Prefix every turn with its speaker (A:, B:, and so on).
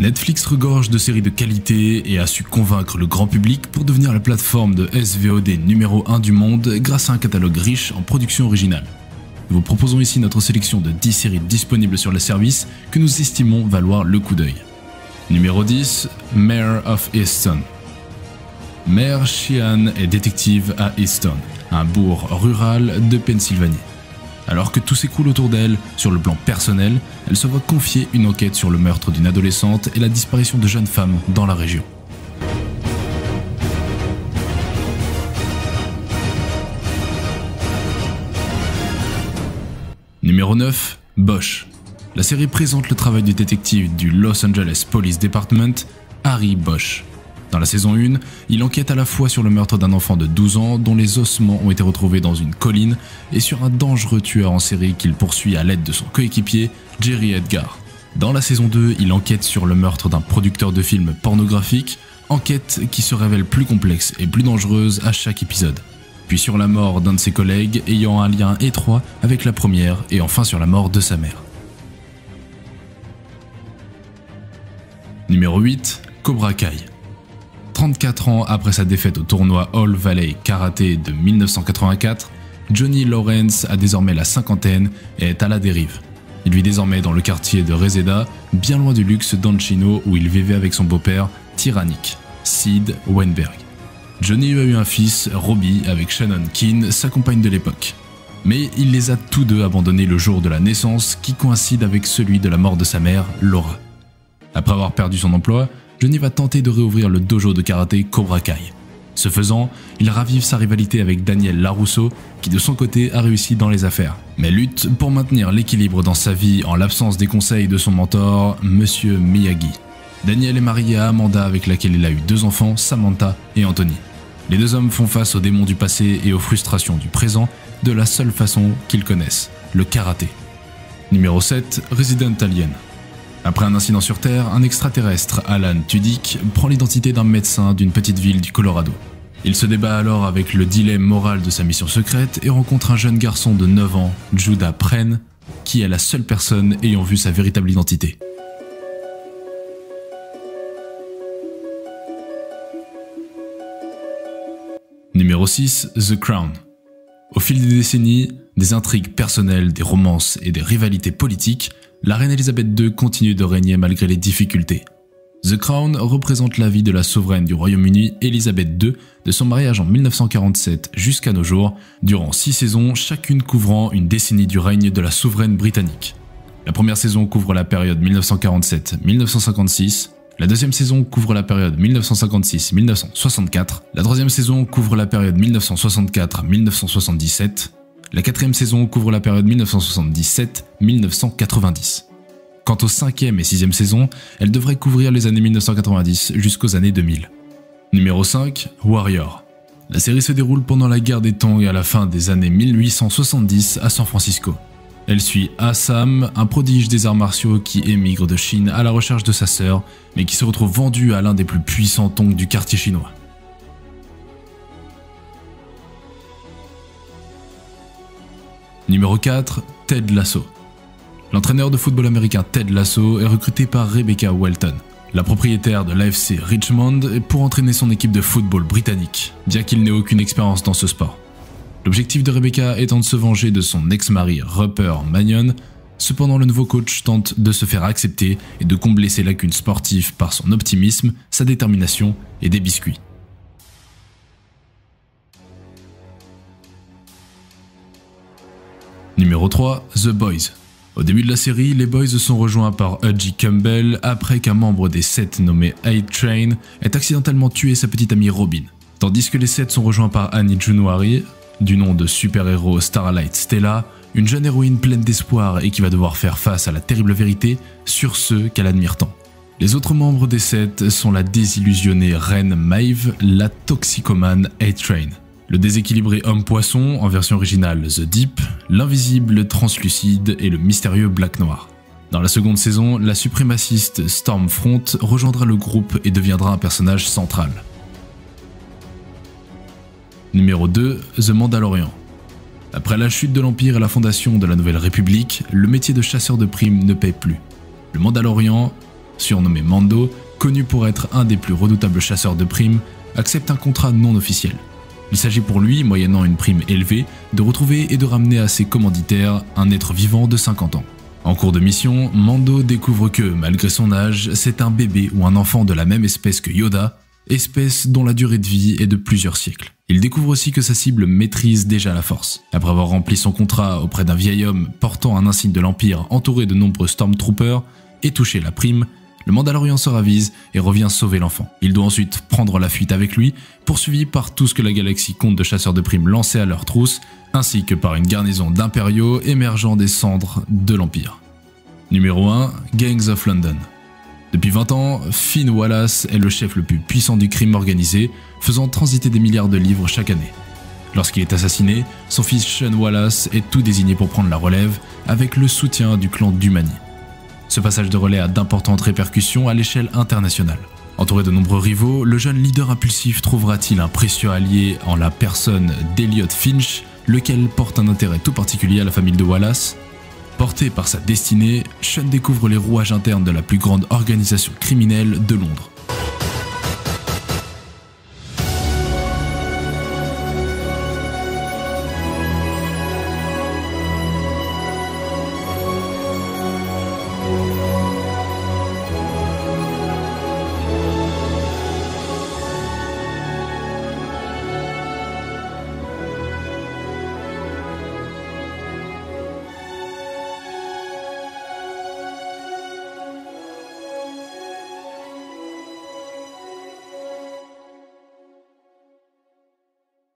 A: Netflix regorge de séries de qualité et a su convaincre le grand public pour devenir la plateforme de SVOD numéro 1 du monde grâce à un catalogue riche en production originale. Nous vous proposons ici notre sélection de 10 séries disponibles sur le service que nous estimons valoir le coup d'œil. Numéro 10, Mare of Easton. Mare Sheehan est détective à Easton, un bourg rural de Pennsylvanie. Alors que tout s'écroule autour d'elle, sur le plan personnel, elle se voit confier une enquête sur le meurtre d'une adolescente et la disparition de jeunes femmes dans la région. Numéro 9, Bosch. La série présente le travail du détective du Los Angeles Police Department, Harry Bosch. Dans la saison 1, il enquête à la fois sur le meurtre d'un enfant de 12 ans dont les ossements ont été retrouvés dans une colline et sur un dangereux tueur en série qu'il poursuit à l'aide de son coéquipier, Jerry Edgar. Dans la saison 2, il enquête sur le meurtre d'un producteur de films pornographiques, enquête qui se révèle plus complexe et plus dangereuse à chaque épisode. Puis sur la mort d'un de ses collègues ayant un lien étroit avec la première et enfin sur la mort de sa mère. Numéro 8, Cobra Kai. 34 ans après sa défaite au tournoi All Valley Karaté de 1984, Johnny Lawrence a désormais la cinquantaine et est à la dérive. Il vit désormais dans le quartier de Reseda, bien loin du luxe d'Encino où il vivait avec son beau-père, tyrannique, Sid Weinberg. Johnny a eu un fils, Robbie, avec Shannon Keane, sa compagne de l'époque. Mais il les a tous deux abandonnés le jour de la naissance qui coïncide avec celui de la mort de sa mère, Laura. Après avoir perdu son emploi, Johnny va tenter de réouvrir le dojo de karaté Cobra Kai. Ce faisant, il ravive sa rivalité avec Daniel LaRusso, qui de son côté a réussi dans les affaires, mais lutte pour maintenir l'équilibre dans sa vie en l'absence des conseils de son mentor, Monsieur Miyagi. Daniel est marié à Amanda avec laquelle il a eu 2 enfants, Samantha et Anthony. Les 2 hommes font face aux démons du passé et aux frustrations du présent de la seule façon qu'ils connaissent, le karaté. Numéro 7, Resident Alien. Après un incident sur Terre, un extraterrestre, Alan Tudyk, prend l'identité d'un médecin d'une petite ville du Colorado. Il se débat alors avec le dilemme moral de sa mission secrète et rencontre un jeune garçon de 9 ans, Judah Prehn, qui est la seule personne ayant vu sa véritable identité. Numéro 6, The Crown. Au fil des décennies, des intrigues personnelles, des romances et des rivalités politiques, la reine Elisabeth II continue de régner malgré les difficultés. The Crown représente la vie de la souveraine du Royaume-Uni, Elisabeth II, de son mariage en 1947 jusqu'à nos jours, durant 6 saisons, chacune couvrant une décennie du règne de la souveraine britannique. La première saison couvre la période 1947-1956, la deuxième saison couvre la période 1956-1964, la troisième saison couvre la période 1964-1977, la quatrième saison couvre la période 1977-1990. Quant aux 5e et 6e saisons, elles devraient couvrir les années 1990 jusqu'aux années 2000. Numéro 5, Warrior. La série se déroule pendant la guerre des Tong à la fin des années 1870 à San Francisco. Elle suit Assam, un prodige des arts martiaux qui émigre de Chine à la recherche de sa sœur, mais qui se retrouve vendu à l'un des plus puissants Tong du quartier chinois. Numéro 4, Ted Lasso. L'entraîneur de football américain Ted Lasso est recruté par Rebecca Welton, la propriétaire de l'AFC Richmond, pour entraîner son équipe de football britannique, bien qu'il n'ait aucune expérience dans ce sport. L'objectif de Rebecca étant de se venger de son ex-mari Rupert Mannion, cependant le nouveau coach tente de se faire accepter et de combler ses lacunes sportives par son optimisme, sa détermination et des biscuits. Numéro 3, The Boys. Au début de la série, les Boys sont rejoints par Hudgy Campbell après qu'un membre des 7 nommé A-Train ait accidentellement tué sa petite amie Robin. Tandis que les 7 sont rejoints par Annie Junwari, du nom de super-héros Starlight Stella, une jeune héroïne pleine d'espoir et qui va devoir faire face à la terrible vérité sur ceux qu'elle admire tant. Les autres membres des 7 sont la désillusionnée reine Maeve, la toxicomane A-Train, le déséquilibré homme-poisson en version originale The Deep, l'invisible translucide et le mystérieux Black Noir. Dans la seconde saison, la suprémaciste Stormfront rejoindra le groupe et deviendra un personnage central. Numéro 2, The Mandalorian. Après la chute de l'Empire et la fondation de la Nouvelle République, le métier de chasseur de primes ne paie plus. Le Mandalorian surnommé Mando, connu pour être un des plus redoutables chasseurs de primes, accepte un contrat non officiel. Il s'agit pour lui, moyennant une prime élevée, de retrouver et de ramener à ses commanditaires un être vivant de 50 ans. En cours de mission, Mando découvre que, malgré son âge, c'est un bébé ou un enfant de la même espèce que Yoda, espèce dont la durée de vie est de plusieurs siècles. Il découvre aussi que sa cible maîtrise déjà la force. Après avoir rempli son contrat auprès d'un vieil homme portant un insigne de l'Empire entouré de nombreux Stormtroopers et touché la prime, le Mandalorian se ravise et revient sauver l'enfant. Il doit ensuite prendre la fuite avec lui, poursuivi par tout ce que la galaxie compte de chasseurs de primes lancés à leur trousse, ainsi que par une garnison d'impériaux émergeant des cendres de l'Empire. Numéro 1, Gangs of London. Depuis 20 ans, Finn Wallace est le chef le plus puissant du crime organisé, faisant transiter des milliards de livres chaque année. Lorsqu'il est assassiné, son fils Sean Wallace est tout désigné pour prendre la relève, avec le soutien du clan Dumani. Ce passage de relais a d'importantes répercussions à l'échelle internationale. Entouré de nombreux rivaux, le jeune leader impulsif trouvera-t-il un précieux allié en la personne d'Elliot Finch, lequel porte un intérêt tout particulier à la famille de Wallace? Porté par sa destinée, Sean découvre les rouages internes de la plus grande organisation criminelle de Londres.